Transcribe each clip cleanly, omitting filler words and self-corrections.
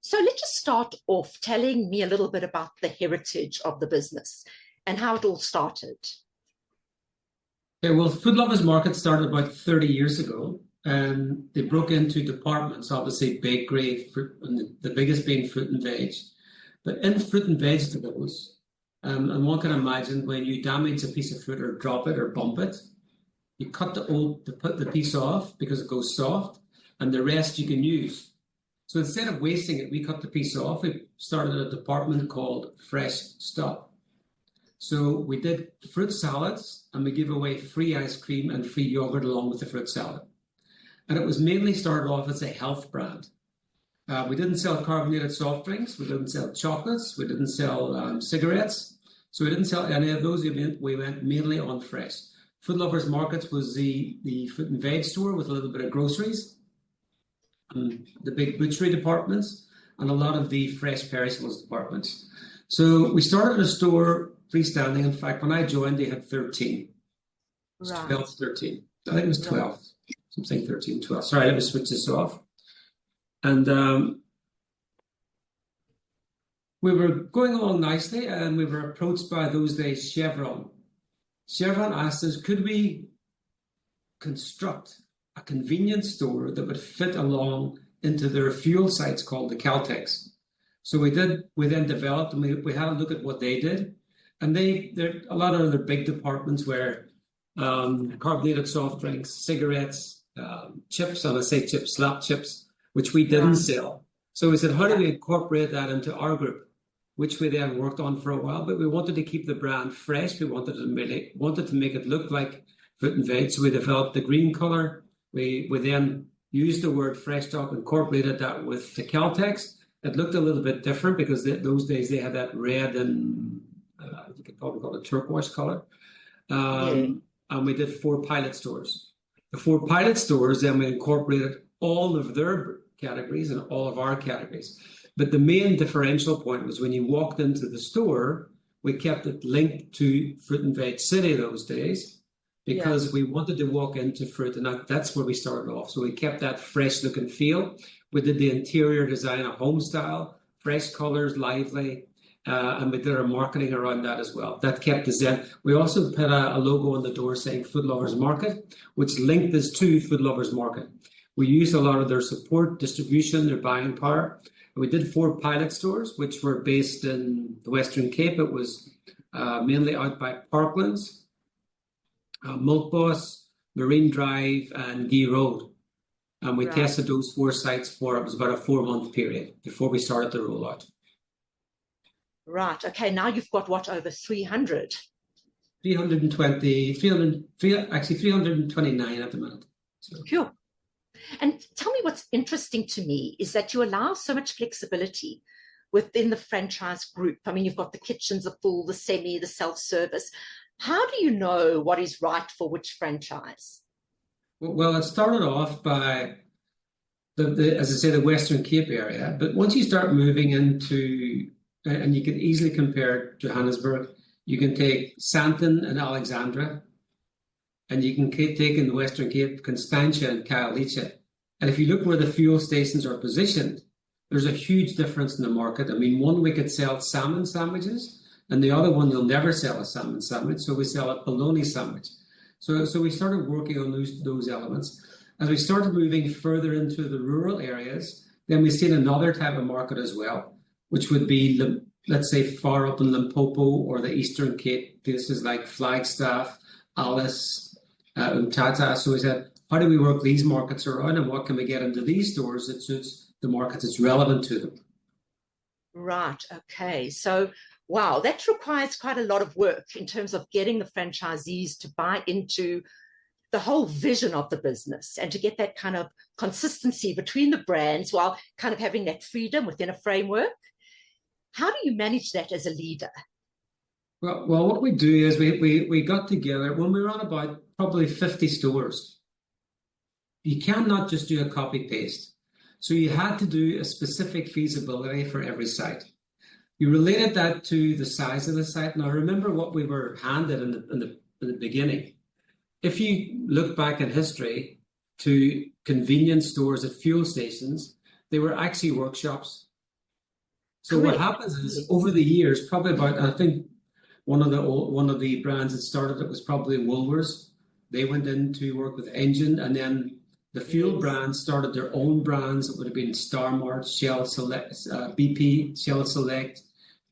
So let's just start off telling me a little bit about the heritage of the business and how it all started. Yeah, well, Food Lovers Market started about 30 years ago, and they broke into departments, obviously bakery, fruit, and the biggest being fruit and veg. But in fruit and vegetables, and one can imagine when you damage a piece of fruit or drop it or bump it, you cut the piece off because it goes soft, and the rest you can use. So instead of wasting it, we cut the piece off. We started a department called Freshstop. So we did fruit salads, and we give away free ice cream and free yogurt along with the fruit salad. And it was mainly started off as a health brand. We didn't sell carbonated soft drinks. We didn't sell chocolates. We didn't sell cigarettes. So we didn't sell any of those. We went mainly on fresh. Food Lovers Markets was the fruit and veg store with a little bit of groceries, and the big butchery departments, and a lot of the fresh perishables departments. So we started a store freestanding. In fact, when I joined, they had 13. It was Right. 12, 13. I think it was 12. Something 13, 12. Sorry, let me switch this off. And we were going along nicely, and we were approached by those days Chevron. Chevron asked us, could we construct a convenience store that would fit along into their fuel sites called the Caltex. So we then developed, and we had a look at what they did. And a lot of their big departments were carbonated soft drinks, cigarettes, chips, and I say chips, slap chips, which we didn't sell. So we said, how do we incorporate that into our group? Which we then worked on for a while, but we wanted to keep the brand fresh. We wanted to make it look like fruit and veg. So we developed the green color. We then used the word Freshstop, incorporated that with the Caltex. It looked a little bit different because those days they had that red and you could probably call it turquoise color. And we did 4 pilot stores. The 4 pilot stores, then we incorporated all of their categories and all of our categories. But the main differential point was when you walked into the store, we kept it linked to Fruit and Veg City those days, because we wanted to walk into fruit, and that's where we started off. So we kept that fresh look and feel. We did the interior design, a home style, fresh colors, lively, and we did our marketing around that as well. That kept us in. We also put a logo on the door saying Food Lovers Market, which linked us to Food Lovers Market. We used a lot of their support, distribution, their buying power. We did 4 pilot stores, which were based in the Western Cape. It was mainly out by Parklands, Milk Boss, Marine Drive, and Gee Road. And we tested those 4 sites for, it was about a 4-month period before we started the rollout. Right. Okay. Now you've got what, over 300? 329 at the minute. So. Phew. And tell me, what's interesting to me is that you allow so much flexibility within the franchise group. I mean, you've got the kitchens, the full, the semi, the self-service. How do you know what is right for which franchise? Well, it started off by, as I say, the Western Cape area. But once you start moving into, and you can easily compare Johannesburg, you can take Sandton and Alexandra, and you can take in the Western Cape, Constantia and Khayelitsha. And if you look where the fuel stations are positioned, there's a huge difference in the market. I mean, one we could sell salmon sandwiches, and the other one you'll never sell a salmon sandwich, so we sell a bologna sandwich. So we started working on those elements. As we started moving further into the rural areas, then we've seen another type of market as well, which would be, let's say, far up in Limpopo or the Eastern Cape, places like Flagstaff, Alice, Umtata. So we said, how do we work these markets around, and what can we get into these stores that suits the markets that's relevant to them? Right. Okay. So, wow, that requires quite a lot of work in terms of getting the franchisees to buy into the whole vision of the business and to get that kind of consistency between the brands while kind of having that freedom within a framework. How do you manage that as a leader? Well, what we do is we got together when we were on about probably 50 stores. You cannot just do a copy paste. So you had to do a specific feasibility for every site. You related that to the size of the site. Now, remember what we were handed in the beginning. If you look back in history to convenience stores at fuel stations, they were actually workshops. So what happens is over the years, probably about, I think one of the brands that started it was probably Woolworths. They went in to work with Engine, and then the fuel brands started their own brands. It would have been Star Mart, Shell Select, BP, Shell Select,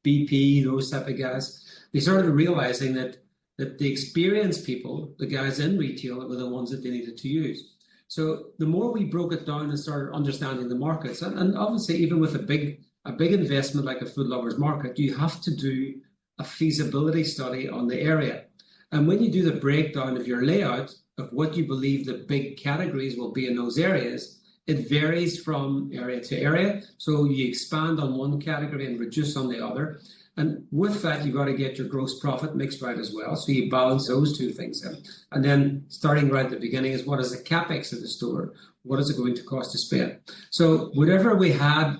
BP, those type of guys. They started realizing that the experienced people, the guys in retail, were the ones that they needed to use. So the more we broke it down and started understanding the markets, and obviously even with a big investment like a Food Lovers Market, you have to do a feasibility study on the area. And when you do the breakdown of your layout of what you believe the big categories will be in those areas, it varies from area to area. So you expand on one category and reduce on the other. And with that, you've got to get your gross profit mixed right as well. So you balance those two things in. And then starting right at the beginning is, what is the capex of the store? What is it going to cost to spend? So whatever we had,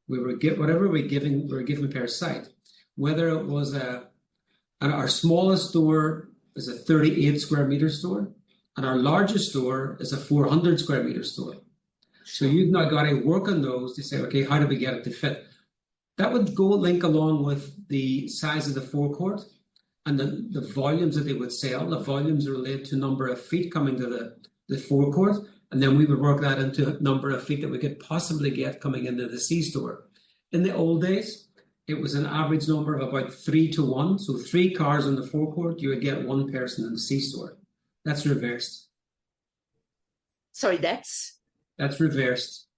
we were given per site. Whether it was and our smallest store is a 38 square meter store, and our largest store is a 400 square meter store. So you've now got to work on those to say, okay, how do we get it to fit? That would go link along with the size of the forecourt and the volumes that they would sell. The volumes are related to number of feet coming to the forecourt, and then we would work that into a number of feet that we could possibly get coming into the C store. In the old days, it was an average number of about 3 to 1. So 3 cars in the forecourt, you would get 1 person in the C store. That's reversed. Sorry, that's reversed.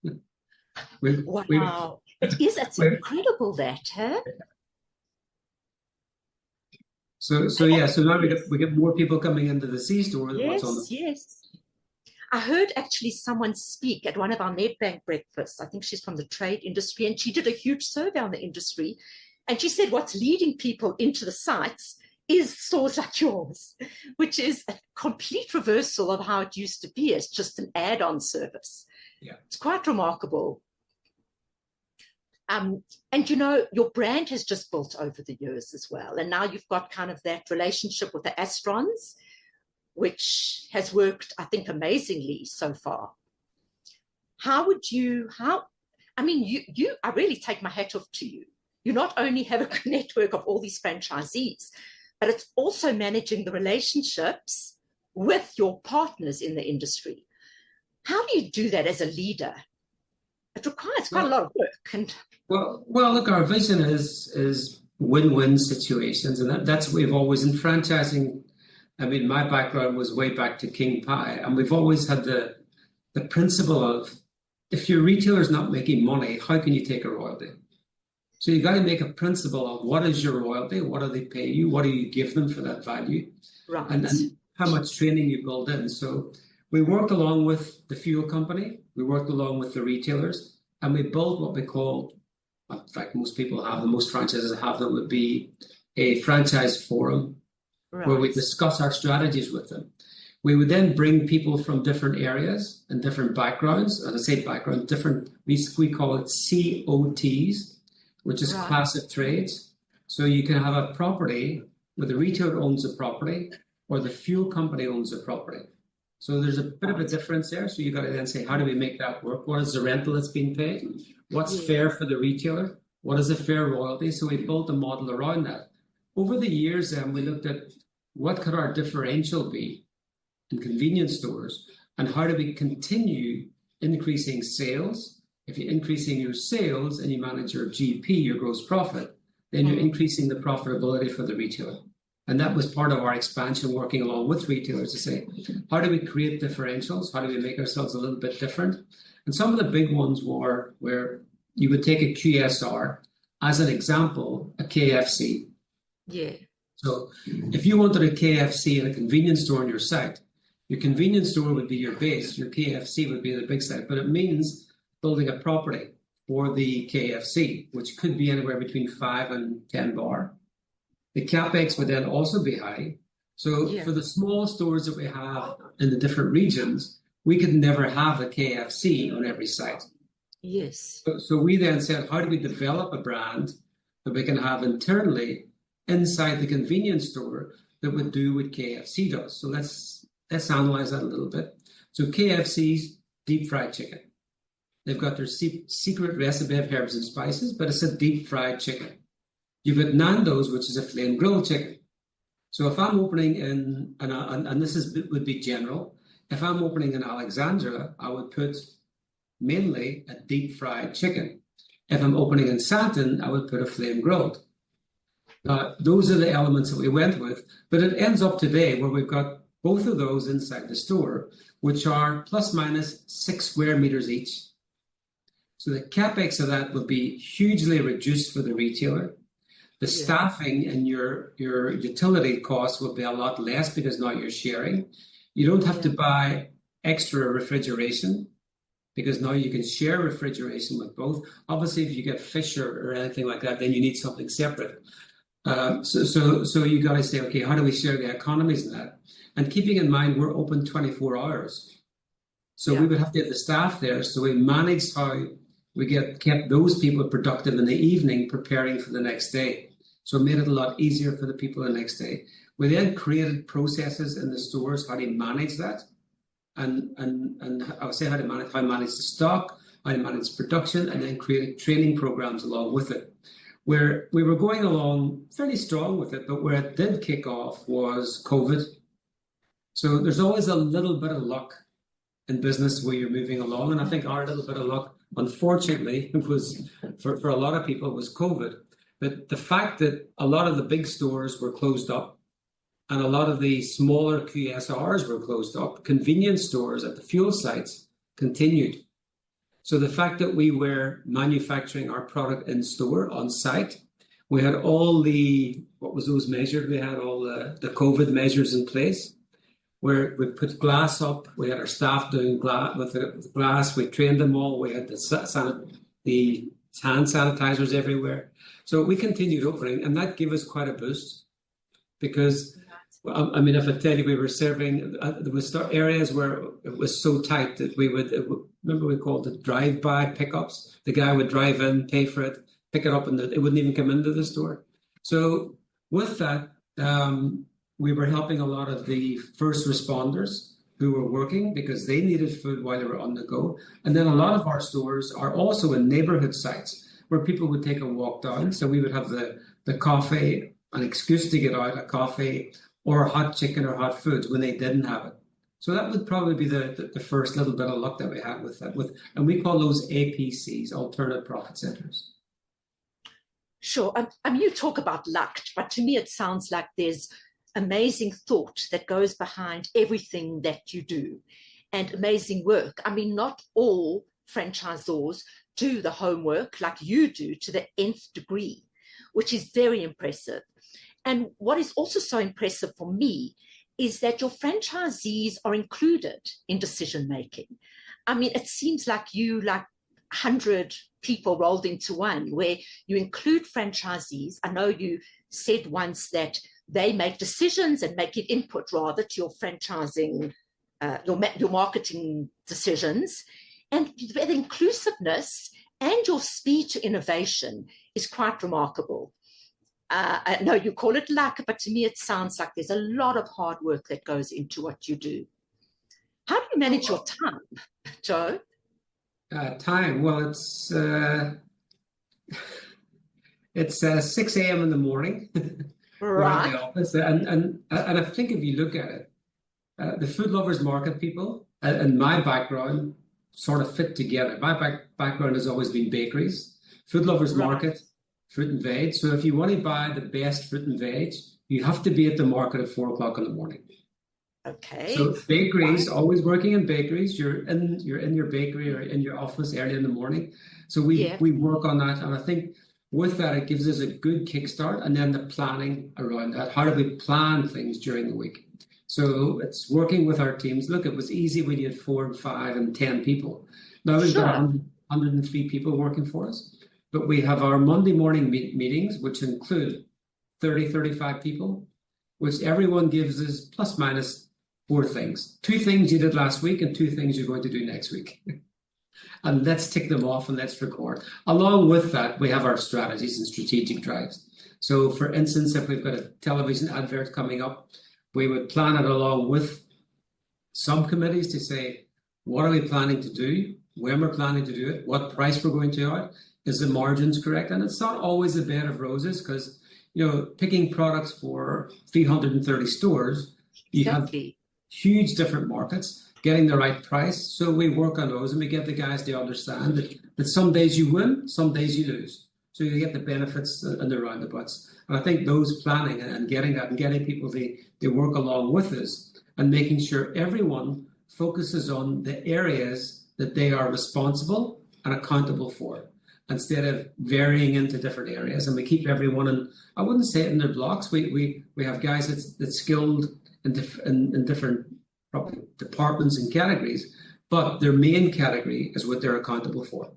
Wow. It's incredible that, huh? So now we get more people coming into the C store than what's on the... Yes. I heard actually someone speak at one of our Nedbank breakfasts. I think she's from the trade industry, and she did a huge survey on the industry. And she said what's leading people into the sites is stores like yours, which is a complete reversal of how it used to be. It's just an add-on service. Yeah. It's quite remarkable. And, your brand has just built over the years as well. And now you've got kind of that relationship with the Astrons, which has worked, I think, amazingly so far. I really take my hat off to you. You not only have a network of all these franchisees, but it's also managing the relationships with your partners in the industry. How do you do that as a leader? It requires quite a lot of work. Well, look, our vision is win-win situations, and that's what we've always in franchising. I mean, my background was way back to King Pie, and we've always had the principle of, if your retailer's not making money, how can you take a royalty? So you got to make a principle of what is your royalty, what do they pay you, what do you give them for that value, right? And how much training you build in. So we worked along with the fuel company, we worked along with the retailers, and we built what we call, in fact, most franchises have them, would be a franchise forum, right, where we discuss our strategies with them. We would then bring people from different areas and different backgrounds. As I say background, different, we call it COTs, which is right, class of trades. So you can have a property where the retailer owns a property or the fuel company owns a property. So there's a bit of a difference there. So you've got to then say, how do we make that work? What is the rental that's being paid? What's fair for the retailer? What is a fair royalty? So we built a model around that. Over the years, we looked at what could our differential be in convenience stores, and how do we continue increasing sales? If you're increasing your sales and you manage your GP, your gross profit, then you're increasing the profitability for the retailer. And that was part of our expansion, working along with retailers to say, how do we create differentials? How do we make ourselves a little bit different? And some of the big ones were where you would take a QSR, as an example, a KFC. Yeah. So if you wanted a KFC and a convenience store on your site, your convenience store would be your base, your KFC would be the big site, but it means building a property for the KFC, which could be anywhere between 5 and 10 bar. The capex would then also be high. So for the small stores that we have in the different regions, we could never have a KFC on every site. Yes. So we then said, how do we develop a brand that we can have internally inside the convenience store that would do what KFC does? So let's analyze that a little bit. So KFC's deep fried chicken. They've got their secret recipe of herbs and spices, but it's a deep fried chicken. You've got Nando's, which is a flame grilled chicken. So if I'm opening in, and this would be general, if I'm opening in Alexandra, I would put mainly a deep fried chicken. If I'm opening in Santon, I would put a flame grilled. Those are the elements that we went with, but it ends up today where we've got both of those inside the store, which are plus minus 6 square meters each. So the capex of that will be hugely reduced for the retailer. The staffing and your utility costs will be a lot less because now you're sharing. You don't have to buy extra refrigeration because now you can share refrigeration with both. Obviously, if you get fish or anything like that, then you need something separate. So you got to say, okay, how do we share the economies in that? And keeping in mind, we're open 24 hours. So we would have to get the staff there. So we managed how we kept those people productive in the evening preparing for the next day. So it made it a lot easier for the people the next day. We then created processes in the stores, how to manage that. And I would say how to manage the stock, how to manage production, and then created training programs along with it. Where we were going along fairly strong with it, but where it did kick off was COVID. So there's always a little bit of luck in business where you're moving along. And I think our little bit of luck, unfortunately, was for a lot of people was COVID. But the fact that a lot of the big stores were closed up and a lot of the smaller QSRs were closed up, convenience stores at the fuel sites continued. So the fact that we were manufacturing our product in store on site, we had all what was those measured? We had all the COVID measures in place where we put glass up. We had our staff doing glass with the glass. We trained them all. We had the hand sanitizers everywhere. So we continued opening, and that gave us quite a boost because, I mean, if I tell you we were serving, there was areas where it was so tight that remember we called it drive-by pickups. The guy would drive in, pay for it, pick it up, and it wouldn't even come into the store. So with that, we were helping a lot of the first responders who were working because they needed food while they were on the go. And then a lot of our stores are also in neighborhood sites where people would take a walk down. So we would have the coffee, an excuse to get out, a coffee or hot chicken or hot foods when they didn't have it. So that would probably be the first little bit of luck that we had with that. And we call those APCs, Alternative Profit Centers. Sure. I mean, you talk about luck, but to me it sounds like there's amazing thought that goes behind everything that you do and amazing work. I mean, not all franchisors do the homework like you do to the nth degree, which is very impressive. And what is also so impressive for me is that your franchisees are included in decision making. I mean, it seems like 100 people rolled into one, where you include franchisees. I know you said once that they make decisions and make it input rather to your franchising, your marketing decisions. And the inclusiveness and your speed to innovation is quite remarkable. I know you call it luck, but to me it sounds like there's a lot of hard work that goes into what you do. How do you manage your time, Joe? Time? Well, it's 6 a.m. in the morning. Right. In the office. And I think if you look at it, the food lovers market people and my background sort of fit together. My background has always been bakeries, food lovers market, fruit and veg. So if you want to buy the best fruit and veg, you have to be at the market at 4 o'clock in the morning. Okay. So bakeries, always working in bakeries. You're in your bakery or in your office early in the morning. So we work on that, and I think with that it gives us a good kickstart. And then the planning around that. How do we plan things during the week? So it's working with our teams. Look, it was easy when you had 4 and 5 and 10 people. Now we've got 103 people working for us. But we have our Monday morning meetings, which include 35 people, which everyone gives us plus minus 4 things. 2 things you did last week and 2 things you're going to do next week. And let's tick them off and let's record. Along with that, we have our strategies and strategic drives. So for instance, if we've got a television advert coming up, we would plan it along with subcommittees to say, what are we planning to do? when we're planning to do it, what price we're going to out, is the margins correct? And it's not always a bed of roses because, picking products for 330 stores, you have Exactly. huge different markets, getting the right price. So we work on those and we get the guys to understand that some days you win, some days you lose. So you get the benefits and the roundabouts. And I think those planning and getting that and getting people to work along with us and making sure everyone focuses on the areas that they are responsible and accountable for, instead of varying into different areas. And we keep everyone in, I wouldn't say it in their blocks. We have guys that's skilled in different probably departments and categories, but their main category is what they're accountable for.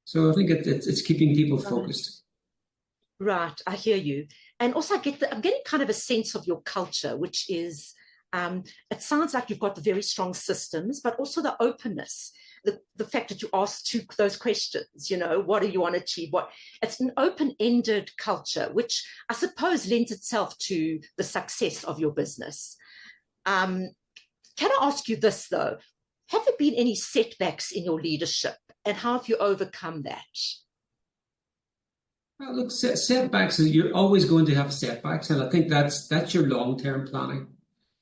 So I think it's keeping people focused. Right, I hear you. And also I'm getting kind of a sense of your culture, which is, it sounds like you've got the very strong systems, but also the openness, the fact that you ask those questions, what do you want to achieve? It's an open-ended culture, which I suppose lends itself to the success of your business. Can I ask you this, though? Have there been any setbacks in your leadership, and how have you overcome that? Well, look, setbacks, you're always going to have setbacks, and I think that's your long-term planning.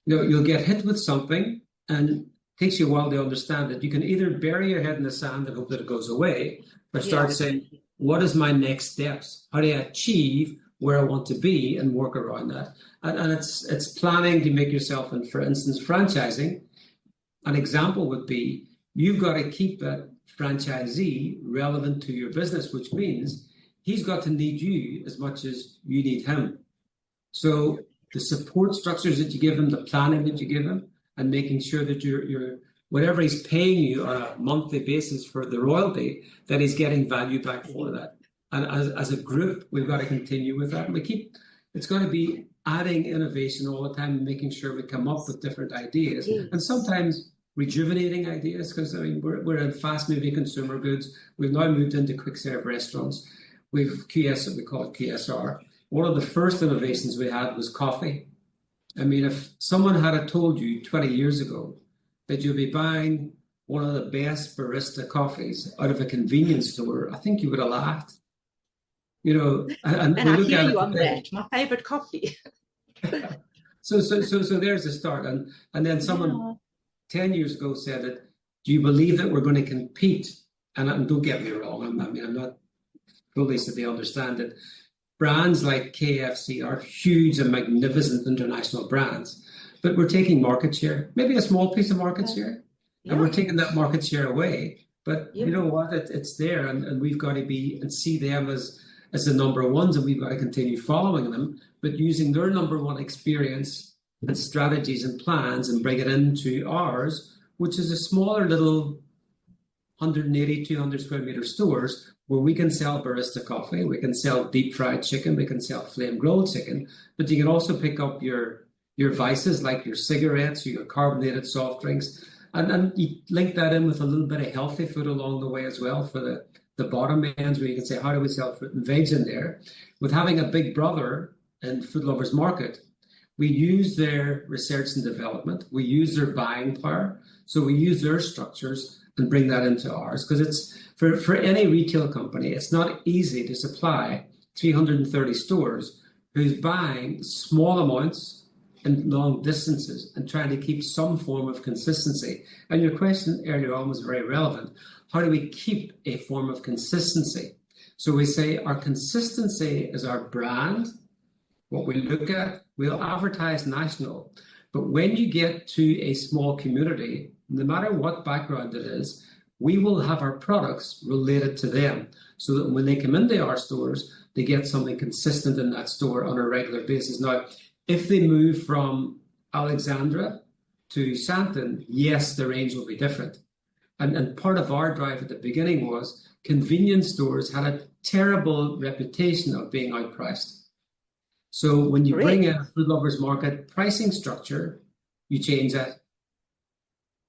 You'll get hit with something, and it takes you a while to understand that you can either bury your head in the sand and hope that it goes away, or start saying, what is my next steps? How do I achieve where I want to be and work around that? And it's planning to make yourself, and for instance, franchising, an example would be you've got to keep that franchisee relevant to your business, which means he's got to need you as much as you need him. So the support structures that you give him, the planning that you give him, and making sure that you're whatever he's paying you on a monthly basis for the royalty, that he's getting value back for that. And as a group, we've got to continue with that. And it's going to be adding innovation all the time and making sure we come up with different ideas. And sometimes rejuvenating ideas, because we're in fast-moving consumer goods. We've now moved into quick-serve restaurants. We've QS, we call it QSR. One of the first innovations we had was coffee. I mean, if someone had told you 20 years ago that you'd be buying one of the best barista coffees out of a convenience store, I think you would have laughed. And I hear you on that. My favorite coffee. So there's the start. And then someone 10 years ago said that, do you believe that we're going to compete? And don't get me wrong, I'm not fully so they understand that brands like KFC are huge and magnificent international brands, but we're taking market share, maybe a small piece of market share, and we're taking that market share away. But you know what? It's there, and we've got to be and see them as the number ones, and we've got to continue following them, but using their number one experience and strategies and plans and bring it into ours, which is a smaller little 180, 200 square meter stores where we can sell barista coffee, we can sell deep fried chicken, we can sell flame grilled chicken, but you can also pick up your vices like your cigarettes, your carbonated soft drinks, and you link that in with a little bit of healthy food along the way as well for the bottom ends, where you can say, how do we sell fruit and veg in there? With having a big brother in Food Lovers Market, we use their research and development, we use their buying power, so we use their structures and bring that into ours, because it's for any retail company, it's not easy to supply 330 stores who's buying small amounts and long distances and trying to keep some form of consistency. And your question earlier on was very relevant. How do we keep a form of consistency? So we say our consistency is our brand. What we look at, we'll advertise national. But when you get to a small community, no matter what background it is, we will have our products related to them so that when they come into our stores, they get something consistent in that store on a regular basis. Now, if they move from Alexandra to Sandton, yes, the range will be different. And part of our drive at the beginning was convenience stores had a terrible reputation of being outpriced. So when you bring in a Food Lovers Market pricing structure, you change that.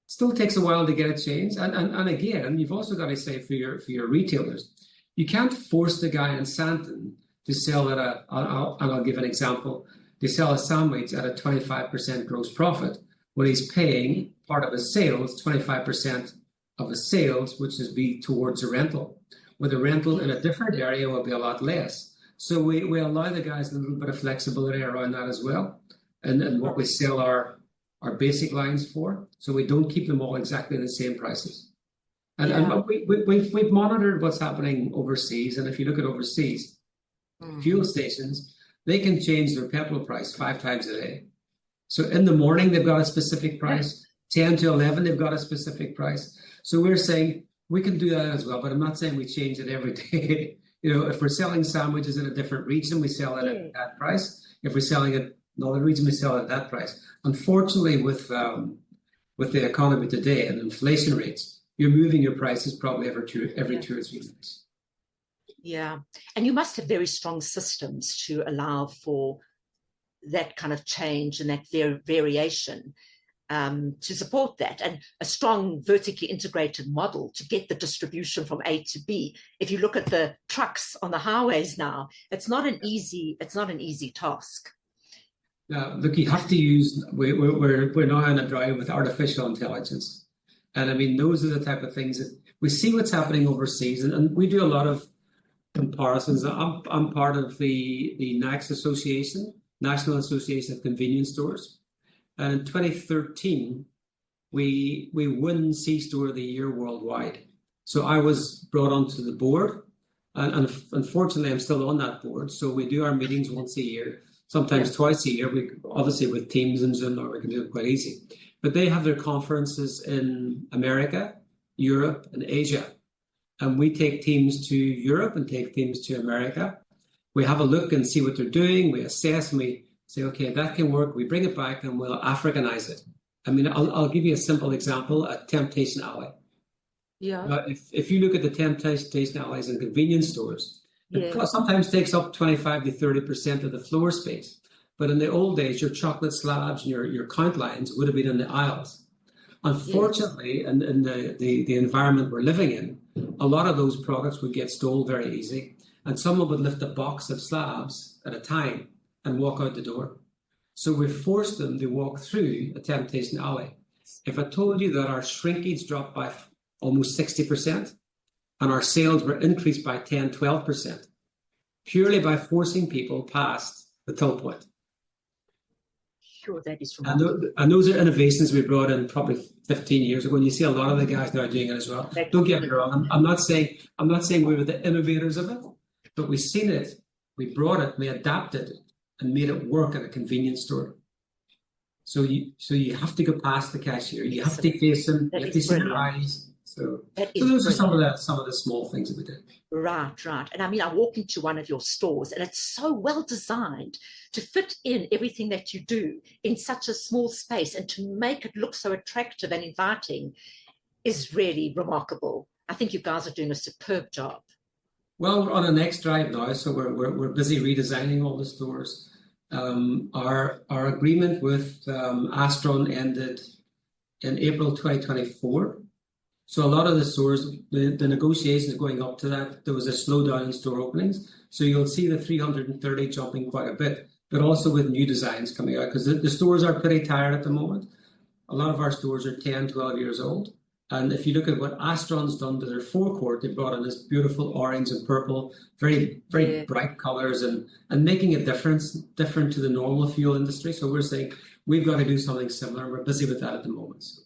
Still takes a while to get it changed. And again, you've also got to say for your retailers, you can't force the guy in Sandton to sell and I'll give an example, they sell a sandwich at a 25% gross profit when he's paying part of his sales 25% of a sales, which is be towards a rental, with a rental in a different area will be a lot less. So we allow the guys a little bit of flexibility around that as well, and what we sell our basic lines for, so we don't keep them all exactly the same prices. And we've monitored what's happening overseas, and if you look at overseas, fuel stations, they can change their petrol price 5 times a day. So in the morning, they've got a specific price, 10 to 11, they've got a specific price. So we're saying we can do that as well, but I'm not saying we change it every day. If we're selling sandwiches in a different region, we sell it at that price. If we're selling it in another region, we sell it at that price. Unfortunately, with the economy today and inflation rates, you're moving your prices probably every 2 or 3 months. Yeah. And you must have very strong systems to allow for that kind of change and that variation to support that, and a strong vertically integrated model to get the distribution from A to B. If you look at the trucks on the highways now, it's not an easy task. Look, you have to use. We're now on a drive with artificial intelligence, and I mean those are the type of things that we see what's happening overseas, and we do a lot of comparisons. I'm part of the NACS Association, National Association of Convenience Stores. And in 2013, we won C-Store of the Year worldwide. So I was brought onto the board, and unfortunately, I'm still on that board. So we do our meetings once a year, sometimes twice a year. We obviously with Teams and Zoom, or we can do it quite easy. But they have their conferences in America, Europe, and Asia. And we take teams to Europe and take teams to America. We have a look and see what they're doing. We assess and we say, okay, that can work. We bring it back and we'll Africanize it. I mean, I'll give you a simple example, a Temptation Alley. Yeah. If you look at the Temptation Alleys in convenience stores, it sometimes takes up 25 to 30% of the floor space. But in the old days, your chocolate slabs and your count lines would have been in the aisles. Unfortunately, in the environment we're living in, a lot of those products would get stolen very easy. And someone would lift a box of slabs at a time and walk out the door. So we forced them to walk through a Temptation Alley. If I told you that our shrinkage dropped by almost 60% and our sales were increased by 10, 12%, purely by forcing people past the till point. Sure, that is remarkable. And those are innovations we brought in probably 15 years ago. And you see a lot of the guys now doing it as well. Don't get me wrong. I'm not saying we were the innovators of it, but we've seen it, we brought it, we adapted it, and made it work at a convenience store. So you have to go past the cashier. You have to face them. You have to see their eyes. So those are some of the small things that we did. Right. And I mean, I walk into one of your stores and it's so well designed to fit in everything that you do in such a small space, and to make it look so attractive and inviting is really remarkable. I think you guys are doing a superb job. Well, we're on a next drive now, so we're busy redesigning all the stores. Our agreement with Astron ended in April 2024. So a lot of the stores, the negotiations going up to that, there was a slowdown in store openings. So you'll see the 330 jumping quite a bit, but also with new designs coming out, because the stores are pretty tired at the moment. A lot of our stores are 10, 12 years old. And if you look at what Astron's done to their forecourt, they brought in this beautiful orange and purple, very, very bright colors, and making a difference, different to the normal fuel industry. So we're saying we've got to do something similar. We're busy with that at the moment. So.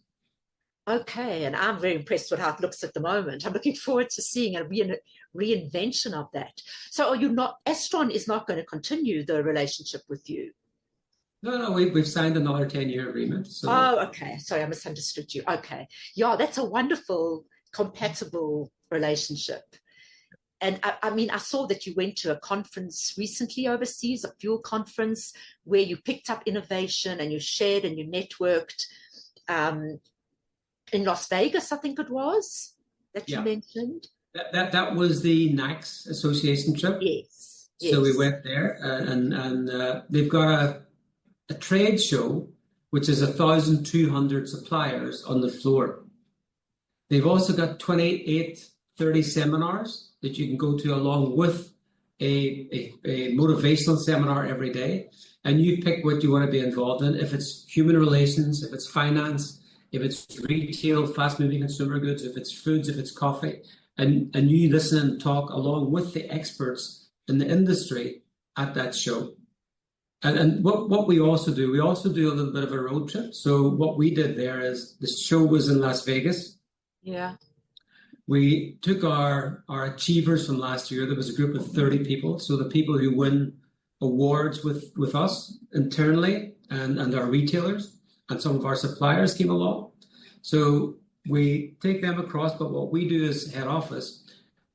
Okay, and I'm very impressed with how it looks at the moment. I'm looking forward to seeing a reinvention of that. So are you not, Astron is not going to continue the relationship with you? No, we've signed another 10-year agreement. So. Oh, okay. Sorry, I misunderstood you. Okay. Yeah, that's a wonderful, compatible relationship. And I mean, I saw that you went to a conference recently overseas, a fuel conference, where you picked up innovation and you shared and you networked. In Las Vegas, I think it was, that you mentioned. That was the NACS Association trip. Yes. So we went there, and they've got a trade show, which is 1,200 suppliers on the floor. They've also got 30 seminars that you can go to along with a motivational seminar every day. And you pick what you want to be involved in. If it's human relations, if it's finance, if it's retail, fast-moving consumer goods, if it's foods, if it's coffee, and you listen and talk along with the experts in the industry at that show. And what we also do a little bit of a road trip. So what we did there is, the show was in Las Vegas. Yeah. We took our achievers from last year. There was a group of 30 people. So the people who win awards with us internally, and our retailers and some of our suppliers came along. So we take them across, but what we do is head office,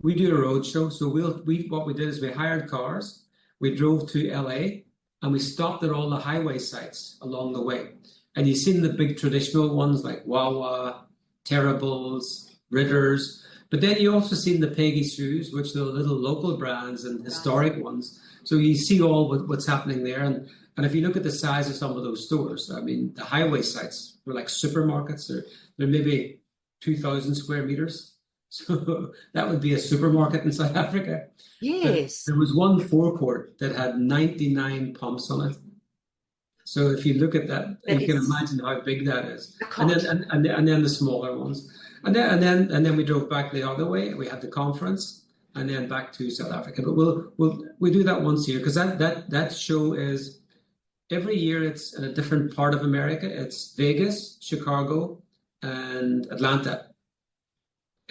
we do a road show. So what we did is we hired cars, we drove to LA, and we stopped at all the highway sites along the way. And you've seen the big traditional ones like Wawa, Terribles, Ritters, but then you also seen the Peggy Sue's, which are the little local brands and historic ones. So you see all what's happening there. And if you look at the size of some of those stores, I mean, the highway sites were like supermarkets. They're maybe 2,000 square meters. So that would be a supermarket in South Africa. Yes. But there was one forecourt that had 99 pumps on it. So if you look at that, you can imagine how big that is. And then the smaller ones. And then we drove back the other way. We had the conference, and then back to South Africa. But we do that once a year, because that show is every year. It's in a different part of America. It's Vegas, Chicago, and Atlanta.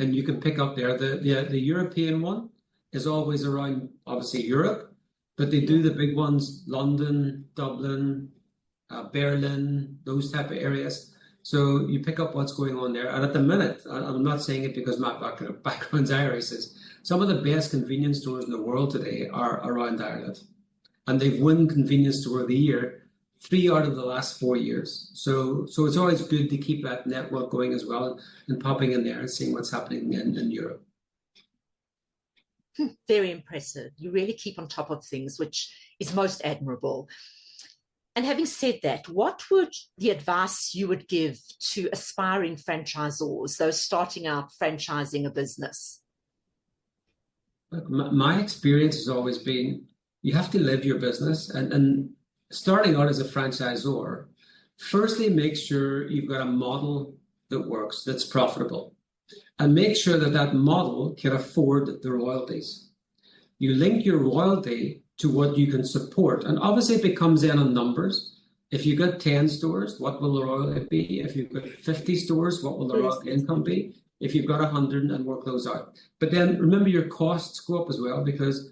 And you can pick up there. The European one is always around, obviously, Europe, but they do the big ones: London, Dublin, Berlin, those type of areas. So you pick up what's going on there. And at the minute, I'm not saying it because my background's Irish, is some of the best convenience stores in the world today are around Ireland. And they've won Convenience Store of the Year 3 out of the last 4 years. So it's always good to keep that network going as well, and popping in there and seeing what's happening in Europe. Very impressive. You really keep on top of things, which is most admirable. And having said that, what would the advice you would give to aspiring franchisors, those starting out franchising a business? Look, my experience has always been, you have to live your business. And starting out as a franchisor, firstly, make sure you've got a model that works, that's profitable. And make sure that model can afford the royalties. You link your royalty to what you can support. And obviously it becomes in on numbers. If you've got 10 stores, what will the royalty be? If you've got 50 stores, what will the royalty income be? If you've got 100, and work those out. But then remember, your costs go up as well, because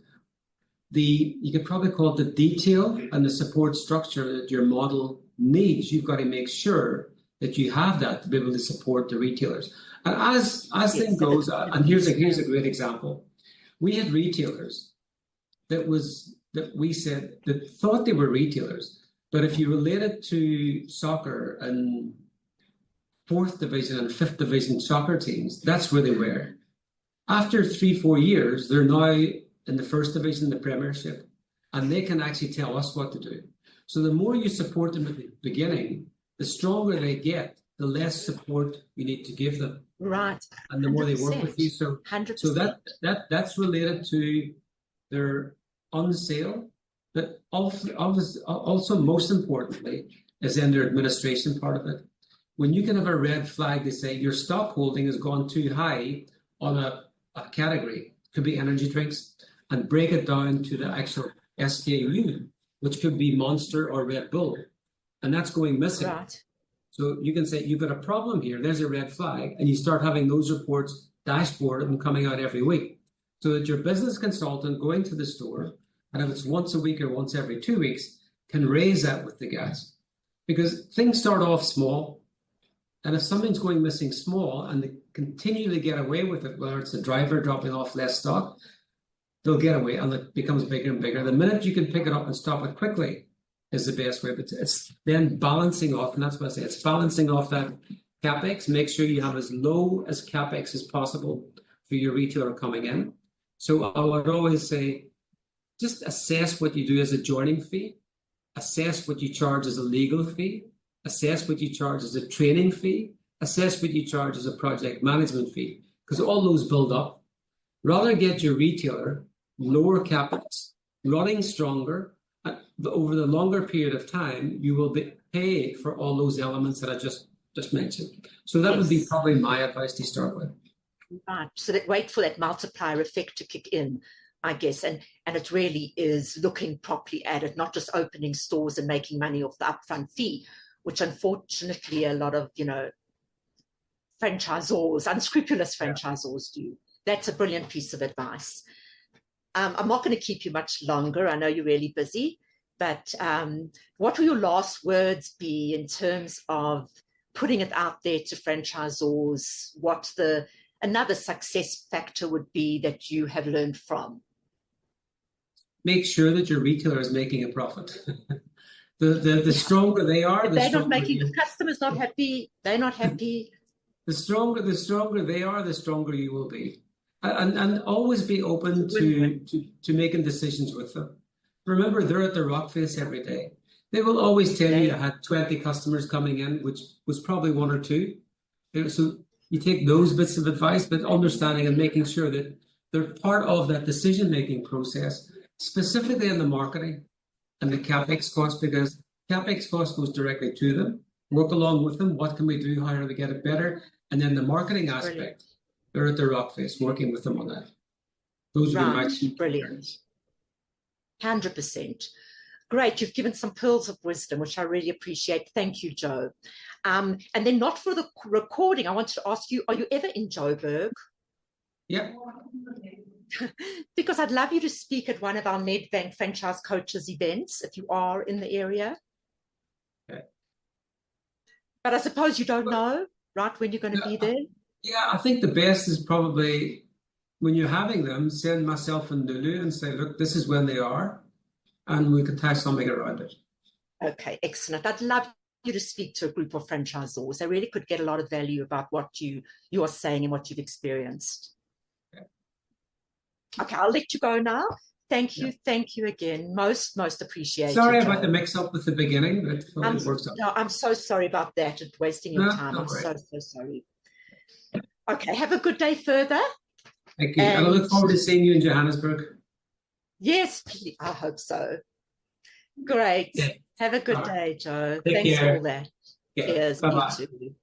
you could probably call it the detail and the support structure that your model needs. You've got to make sure that you have that to be able to support the retailers. And as things goes, and here's a great example. We had retailers that we said that thought they were retailers, but if you relate it to soccer and 4th division and 5th division soccer teams, that's where they were. After 3-4 years, they're now in the 1st division, the Premiership, and they can actually tell us what to do. So the more you support them at the beginning, the stronger they get, the less support you need to give them. Right. And the more they work with you. So 100%. So that's related to their on sale, but also most importantly is in their administration part of it. When you can have a red flag to say your stock holding has gone too high on a category, could be energy drinks, and break it down to the actual SKU, which could be Monster or Red Bull, and that's going missing. Right. So you can say, you've got a problem here, there's a red flag, and you start having those reports dashboarded and coming out every week, so that your business consultant going to the store, and if it's once a week or once every 2 weeks, can raise that with the guys. Because things start off small, and if something's going missing small and they continue to get away with it, whether it's the driver dropping off less stock, they'll get away, and it becomes bigger and bigger. The minute you can pick it up and stop it quickly is the best way. But it's then balancing off, and that's what I say, it's balancing off that CapEx. Make sure you have as low as CapEx as possible for your retailer coming in. So I would always say, just assess what you do as a joining fee, assess what you charge as a legal fee, assess what you charge as a training fee, assess what you charge as a project management fee, because all those build up. Rather get your retailer lower CapEx, running stronger, and over the longer period of time, you will pay for all those elements that I just just mentioned. So that would be probably my advice to start with. Right. So that wait for that multiplier effect to kick in, I guess. And it really is looking properly at it, not just opening stores and making money off the upfront fee, which unfortunately a lot of, franchisors, unscrupulous franchisors do. That's a brilliant piece of advice. I'm not going to keep you much longer. I know you're really busy, but what will your last words be in terms of putting it out there to franchisors? What another success factor would be that you have learned from? Make sure that your retailer is making a profit. The stronger they are, they're not making the customers not happy. They're not happy. The stronger they are, the stronger you will be. And always be open to making decisions with them. Remember, they're at the rock face every day. They will always tell you I had 20 customers coming in, which was probably one or two. So you take those bits of advice, but understanding and making sure that they're part of that decision-making process, specifically in the marketing and the CapEx cost, because CapEx cost goes directly to them. Work along with them. What can we do? How do we get it better? And then the marketing aspect, they're at the rock face, working with them on that. Those would be my two brilliant. 100%. Great. You've given some pearls of wisdom, which I really appreciate. Thank you, Joe. And then not for the recording, I wanted to ask you, are you ever in Joburg? Yeah. Because I'd love you to speak at one of our Nedbank franchise coaches events if you are in the area. Okay. But I suppose you don't know, right, when you're going to be there? Yeah, I think the best is probably when you're having them, send myself and Lulu and say, look, this is when they are, and we can tie something around it. Okay, excellent. I'd love you to speak to a group of franchisors. They really could get a lot of value about what you are saying and what you've experienced. Okay, I'll let you go now. Thank you. Thank you again. Most appreciated. Sorry about the mix-up with the beginning, but it works out. No, I'm so sorry about that and wasting your time. I'm so sorry. Okay, have a good day further. Thank you. And I look forward to seeing you in Johannesburg. Yes, please. I hope so. Great. Yeah. Have a good day, Joe. Take Thanks care. for all that. Yeah. Cheers. Bye-bye. Me too.